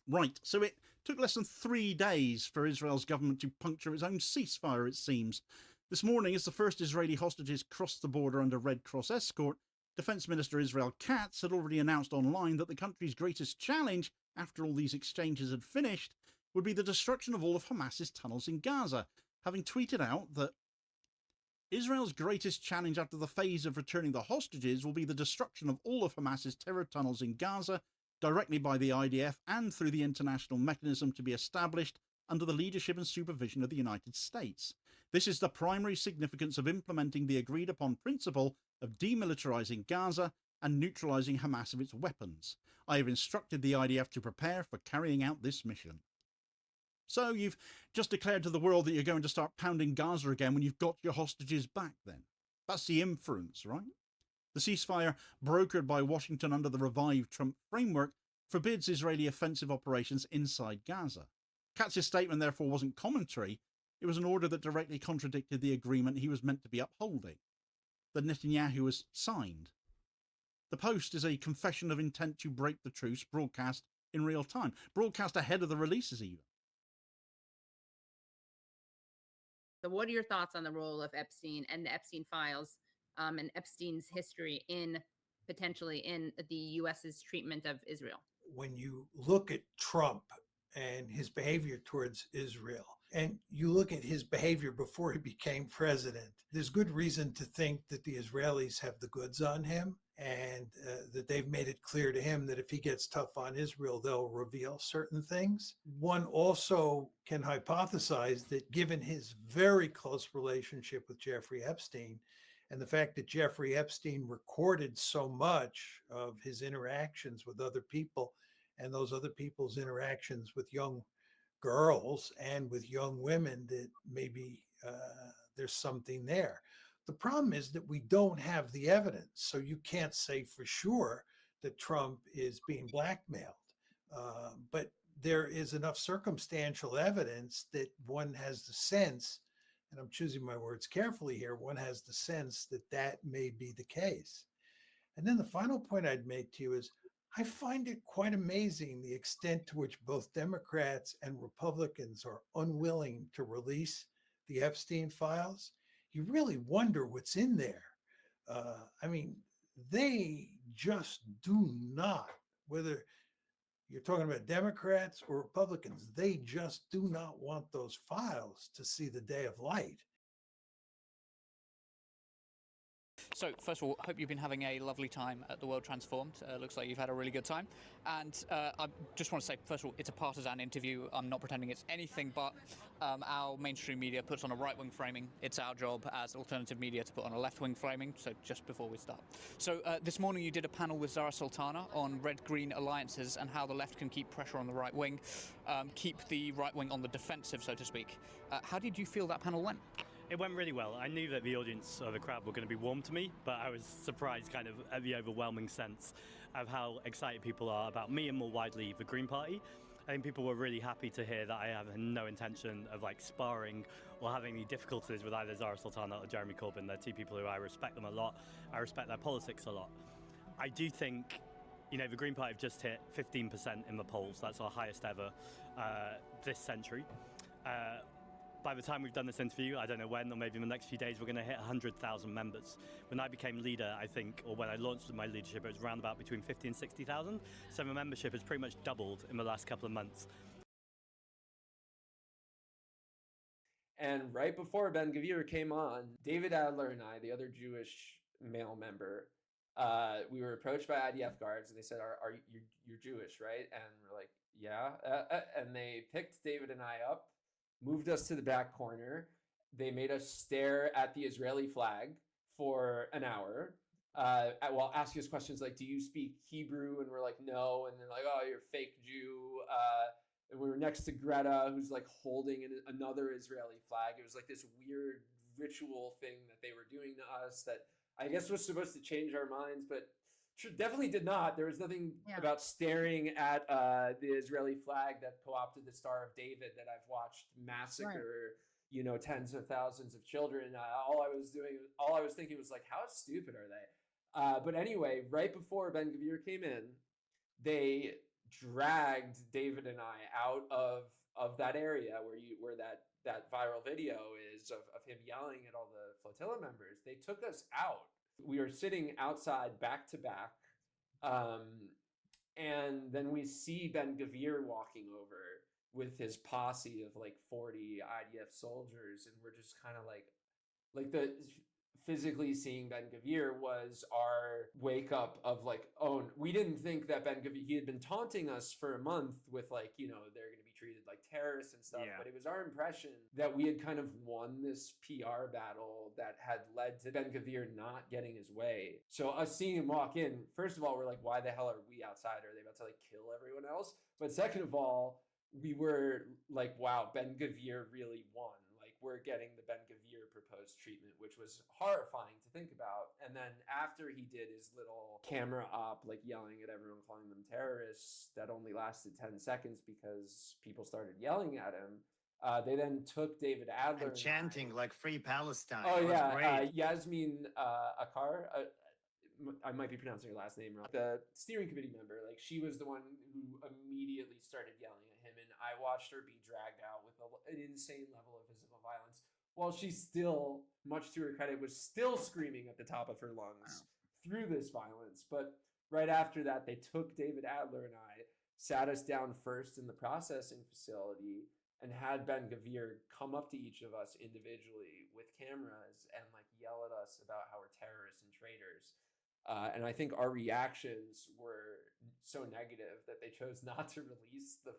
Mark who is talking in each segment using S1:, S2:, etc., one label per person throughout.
S1: Right, so it took less than 3 days for Israel's government to puncture its own ceasefire, it seems. This morning, as the first Israeli hostages crossed the border under Red Cross escort, Defense Minister Israel Katz had already announced online that the country's greatest challenge, after all these exchanges had finished, would be the destruction of all of Hamas's tunnels in Gaza, having tweeted out that Israel's greatest challenge after the phase of returning the hostages will be the destruction of all of Hamas's terror tunnels in Gaza, directly by the IDF and through the international mechanism to be established under the leadership and supervision of the United States. This is the primary significance of implementing the agreed upon principle of demilitarizing Gaza and neutralizing Hamas of its weapons. I have instructed the IDF to prepare for carrying out this mission. So you've just declared to the world that you're going to start pounding Gaza again when you've got your hostages back then. That's the inference, right? The ceasefire, brokered by Washington under the revived Trump framework, forbids Israeli offensive operations inside Gaza. Katz's statement, therefore, wasn't commentary. It was an order that directly contradicted the agreement he was meant to be upholding, that Netanyahu has signed. The Post is a confession of intent to break the truce, broadcast in real time, broadcast ahead of the releases even.
S2: So what are your thoughts on the role of Epstein and the Epstein files and Epstein's history in potentially in the U.S.'s treatment of Israel?
S3: When you look at Trump and his behavior towards Israel, and you look at his behavior before he became president, there's good reason to think that the Israelis have the goods on him, and that they've made it clear to him that if he gets tough on Israel, they'll reveal certain things. One also can hypothesize that given his very close relationship with Jeffrey Epstein, and the fact that Jeffrey Epstein recorded so much of his interactions with other people and those other people's interactions with young girls and with young women, that maybe there's something there. The problem is that we don't have the evidence, so you can't say for sure that Trump is being blackmailed. But there is enough circumstantial evidence that one has the sense, and I'm choosing my words carefully here, one has the sense that that may be the case. And then the final point I'd make to you is, I find it quite amazing the extent to which both Democrats and Republicans are unwilling to release the Epstein files. You really wonder what's in there. I mean, they just do not, whether you're talking about Democrats or Republicans, they just do not want those files to see the day of light.
S4: So, first of all, hope you've been having a lovely time at the World Transformed. Looks like you've had a really good time. And I just want to say, first of all, it's a partisan interview. I'm not pretending it's anything but our mainstream media puts on a right-wing framing. It's our job as alternative media to put on a left-wing framing, so just before we start. So, this morning you did a panel with Zara Sultana on red-green alliances and how the left can keep pressure on the right wing, keep the right wing on the defensive, so to speak. How did you feel that panel went?
S5: It went really well. I knew that the audience or the crowd were going to be warm to me, but I was surprised kind of at the overwhelming sense of how excited people are about me and more widely the Green Party. I think people were really happy to hear that I have no intention of sparring or having any difficulties with either Zara Sultana or Jeremy Corbyn. They're two people who I respect them a lot. I respect their politics a lot. I do think, the Green Party have just hit 15% in the polls. That's our highest ever this century. By the time we've done this interview, I don't know when, or maybe in the next few days, we're going to hit 100,000 members. When I became leader, I think, or when I launched my leadership, it was around about between 50 and 60,000. So the membership has pretty much doubled in the last couple of months.
S6: And right before Ben-Gvir came on, David Adler and I, the other Jewish male member, we were approached by IDF guards, and they said, "Are you're Jewish, right?" And we're like, "Yeah." And they picked David and I up, moved us to the back corner. They made us stare at the Israeli flag for an hour while asking us questions like, "Do you speak Hebrew?" And we're like, "No." And they're like, "Oh, you're a fake Jew." And we were next to Greta, who's holding another Israeli flag. It was this weird ritual thing that they were doing to us that I guess was supposed to change our minds, but definitely did not. There was nothing about staring at the Israeli flag that co-opted the Star of David that I've watched massacre, tens of thousands of children. All I was thinking was how stupid are they? But anyway, right before Ben-Gvir came in, they dragged David and I out of that area where that viral video is of him yelling at all the flotilla members. They took us out. We were sitting outside back to back. And then we see Ben-Gvir walking over with his posse of like 40 IDF soldiers, and we're just kind of like the physically seeing Ben-Gvir was our wake up of like, oh, we didn't think that Ben-Gvir, he had been taunting us for a month with like, you know, they're going to be treated like terrorists and stuff. Yeah. But it was our impression that we had kind of won this PR battle that had led to Ben-Gvir not getting his way. So us seeing him walk in, first of all, we're like, why the hell are we outside? Are they about to like kill everyone else? But second of all, we were like, wow, Ben-Gvir really won. We're getting the Ben-Gvir proposed treatment, which was horrifying to think about. And then after he did his little camera op, like yelling at everyone, calling them terrorists, that only lasted 10 seconds because people started yelling at him. They then took David Adler
S7: and chanting like "Free Palestine."
S6: Oh yeah, Yasmin Akar. I might be pronouncing her last name wrong. The steering committee member, like she was the one who immediately started yelling at him, and I watched her be dragged out with an insane level of physical violence, while she still, much to her credit, was still screaming at the top of her lungs through this violence. But right after that, they took David Adler and I, sat us down first in the processing facility, and had Ben-Gvir come up to each of us individually with cameras and like yell at us about how we're terrorists and traitors. And I think our reactions were so negative that they chose not to release the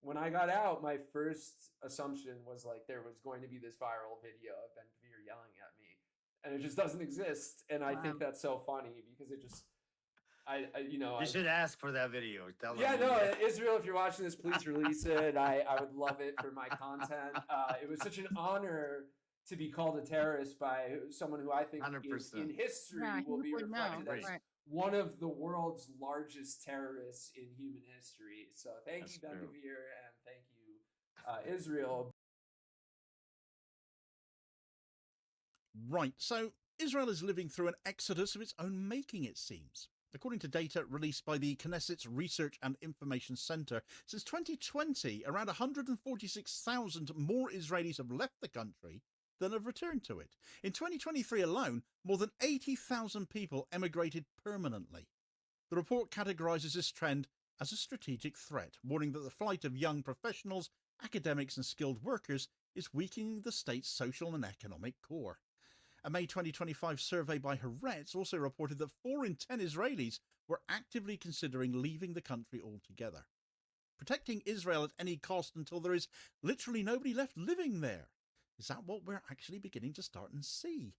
S6: when I got out, my first assumption was like there was going to be this viral video of Ben-Gvir yelling at me, and it just doesn't exist. And I think that's so funny because it just,
S7: you should ask for that video.
S6: Israel, if you're watching this, please release it. I would love it for my content. It was such an honor to be called a terrorist by someone who I think in history will be reflected as one of the world's largest terrorists in human history. So thank you, Ben-Gvir, and thank you, Israel.
S1: Right, so Israel is living through an exodus of its own making, it seems. According to data released by the Knesset's Research and Information Center, since 2020, around 146,000 more Israelis have left the country than have returned to it. In 2023 alone, more than 80,000 people emigrated permanently. The report categorises this trend as a strategic threat, warning that the flight of young professionals, academics and skilled workers is weakening the state's social and economic core. A May 2025 survey by Haaretz also reported that 4 in 10 Israelis were actively considering leaving the country altogether. Protecting Israel at any cost until there is literally nobody left living there. Is that what we're actually beginning to start and see?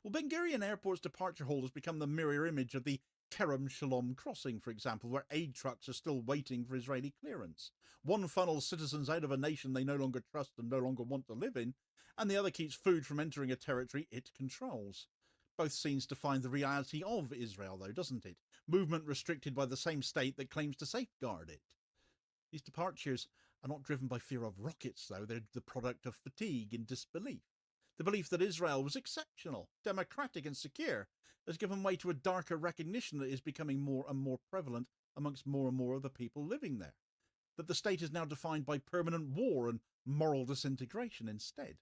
S1: Well, Ben Gurion Airport's departure hall has become the mirror image of the Kerem Shalom crossing, for example, where aid trucks are still waiting for Israeli clearance. One funnels citizens out of a nation they no longer trust and no longer want to live in, and the other keeps food from entering a territory it controls. Both scenes define the reality of Israel, though, doesn't it? Movement restricted by the same state that claims to safeguard it. These departures are not driven by fear of rockets, though. They're the product of fatigue and disbelief. The belief that Israel was exceptional, democratic and secure has given way to a darker recognition that is becoming more and more prevalent amongst more and more of the people living there. That the state is now defined by permanent war and moral disintegration instead.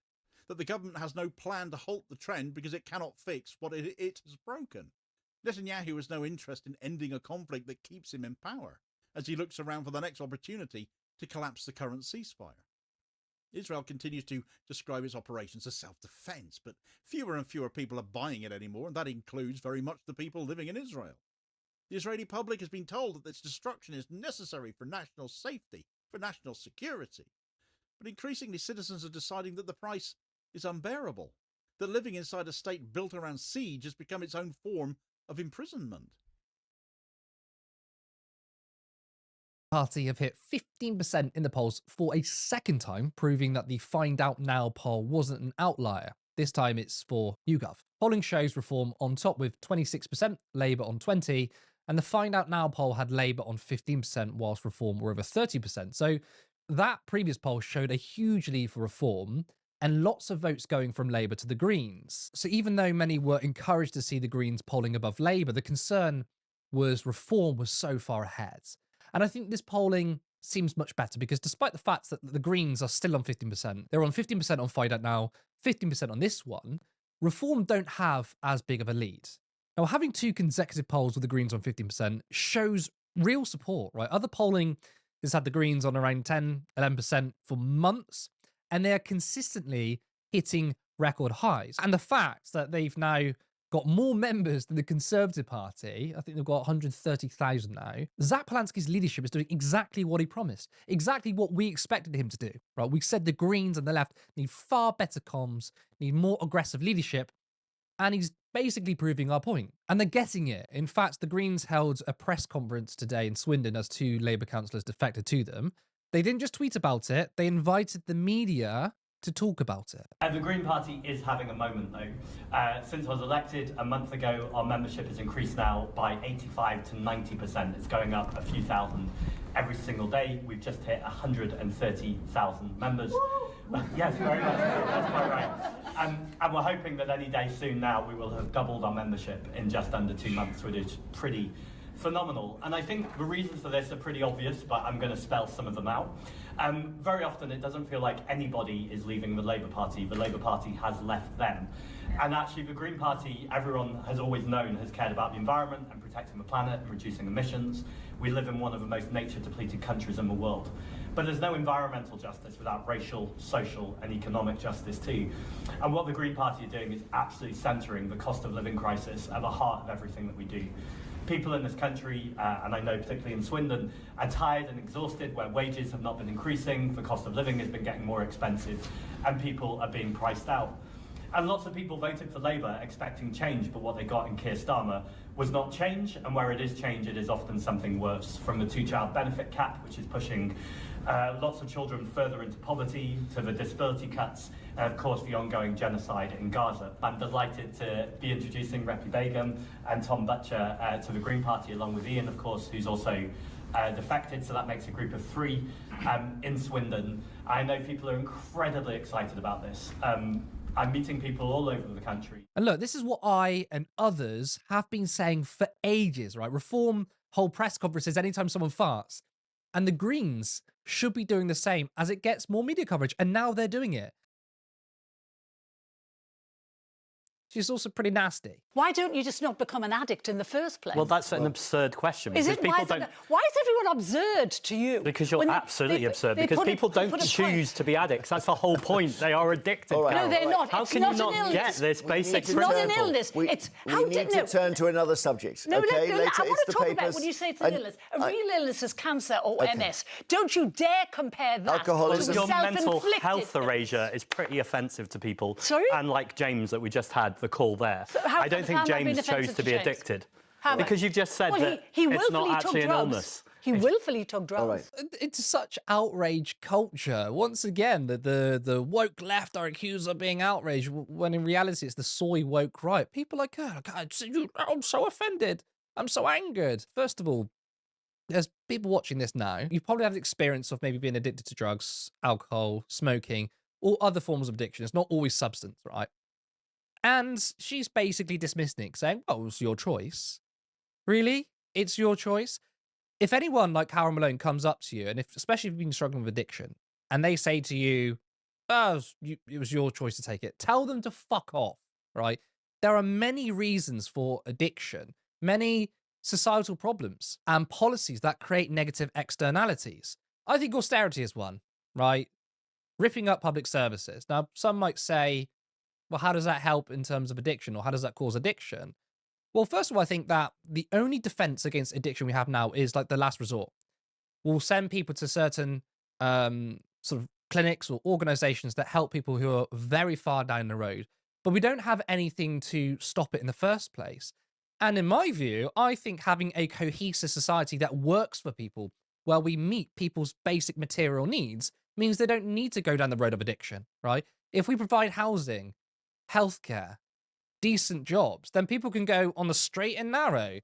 S1: That the government has no plan to halt the trend because it cannot fix what it has broken. Netanyahu has no interest in ending a conflict that keeps him in power, as he looks around for the next opportunity to collapse the current ceasefire. Israel continues to describe its operations as self-defense, but fewer and fewer people are buying it anymore, and that includes very much the people living in Israel. The Israeli public has been told that its destruction is necessary for national safety, for national security. But increasingly, citizens are deciding that the price is unbearable, that living inside a state built around siege has become its own form of imprisonment.
S8: Party have hit 15% in the polls for a second time, proving that the Find Out Now poll wasn't an outlier. This time it's for YouGov. Polling shows Reform on top with 26%, Labour on 20%, and the Find Out Now poll had Labour on 15%, whilst Reform were over 30%. So that previous poll showed a huge lead for Reform, and lots of votes going from Labour to the Greens. So even though many were encouraged to see the Greens polling above Labour, the concern was Reform was so far ahead. And I think this polling seems much better because despite the fact that the Greens are still on 15%, they're on 15% on Find Out Now, 15% on this one, Reform don't have as big of a lead. Now, having 2 consecutive polls with the Greens on 15% shows real support, right? Other polling has had the Greens on around 10, 11% for months, and they are consistently hitting record highs. And the fact that they've now got more members than the Conservative Party, I think they've got 130,000 now. Zack Polanski's leadership is doing exactly what he promised, exactly what we expected him to do, right? We said the Greens and the left need far better comms, need more aggressive leadership, and he's basically proving our point. And they're getting it. In fact, the Greens held a press conference today in Swindon as 2 Labour councillors defected to them. They didn't just tweet about it, they invited the media to talk about it.
S5: The Green Party is having a moment though. Since I was elected a month ago, our membership has increased now by 85 to 90%. It's going up a few thousand every single day. We've just hit 130,000 members. Yes, very much. That's quite right. And we're hoping that any day soon now we will have doubled our membership in just under 2 months, which is pretty phenomenal. And I think the reasons for this are pretty obvious, but I'm going to spell some of them out. Very often it doesn't feel like anybody is leaving the Labour Party. The Labour Party has left them. And actually the Green Party, everyone has always known, has cared about the environment and protecting the planet and reducing emissions. We live in one of the most nature-depleted countries in the world. But there's no environmental justice without racial, social and economic justice too. And what the Green Party are doing is absolutely centering the cost of living crisis at the heart of everything that we do. People in this country, and I know particularly in Swindon, are tired and exhausted where wages have not been increasing, the cost of living has been getting more expensive, and people are being priced out. And lots of people voted for Labour expecting change, but what they got in Keir Starmer was not change, and where it is change, it is often something worse. From the 2-child benefit cap, which is pushing lots of children further into poverty, to the disability cuts, and of course the ongoing genocide in Gaza. I'm delighted to be introducing Repi Begum and Tom Butcher to the Green Party, along with Ian, of course, who's also defected, so that makes a group of 3 in Swindon. I know people are incredibly excited about this. I'm meeting people all over the country.
S8: And look, this is what I and others have been saying for ages, right? Reform hold press conferences anytime someone farts. And the Greens should be doing the same as it gets more media coverage. And now they're doing it. She's also pretty nasty.
S9: Why don't you just not become an addict in the first place?
S10: Well, that's an absurd question.
S9: Is
S10: because
S9: it?
S10: People
S9: Why is everyone absurd to you?
S10: Because you're absolutely absurd. Because people don't choose to be addicts. That's the whole point. They are addicted.
S9: Right. No, they're not.
S10: How can you not get this basic
S9: It's
S10: principle?
S9: not an illness.
S11: We need to turn to another subject.
S9: No,
S11: okay?
S9: I
S11: Later,
S9: want
S11: it's
S9: to
S11: the
S9: talk
S11: papers.
S9: about when you say it's an illness. A real illness is cancer or MS. Don't you dare compare that
S11: Alcoholism.
S9: to
S10: Your mental
S9: self-inflicted
S10: health erasure is pretty offensive to people.
S9: Sorry?
S10: And like James that we just had the call there.
S9: So how
S10: I don't think
S9: have I been
S10: James chose
S9: offensive
S10: to be
S9: James?
S10: addicted.
S9: Have I?
S10: Because you've just said
S9: Well,
S10: that
S9: he
S10: it's not
S9: willfully
S10: actually
S9: took
S10: an
S9: drugs.
S10: illness.
S9: He willfully took drugs.
S11: All right.
S8: It's such outrage culture. Once again, the woke left are accused of being outraged, when in reality it's the soy woke right. People are like, oh, God, I'm so offended. I'm so angered. First of all, there's people watching this now. You probably have the experience of maybe being addicted to drugs, alcohol, smoking, or other forms of addiction. It's not always substance, right? And she's basically dismissing it, saying, oh, it's your choice. Really? It's your choice? If anyone like Howard Malone comes up to you, and especially if you've been struggling with addiction, and they say to you, oh, it was your choice to take it, tell them to fuck off, right? There are many reasons for addiction, many societal problems and policies that create negative externalities. I think austerity is one, right? Ripping up public services. Now, some might say, well, how does that help in terms of addiction, or how does that cause addiction? Well, first of all, I think that the only defense against addiction we have now is like the last resort. We'll send people to certain sort of clinics or organizations that help people who are very far down the road, but we don't have anything to stop it in the first place. And in my view, I think having a cohesive society that works for people, where we meet people's basic material needs, means they don't need to go down the road of addiction, right? If we provide housing, healthcare, decent jobs, then people can go on the straight and narrow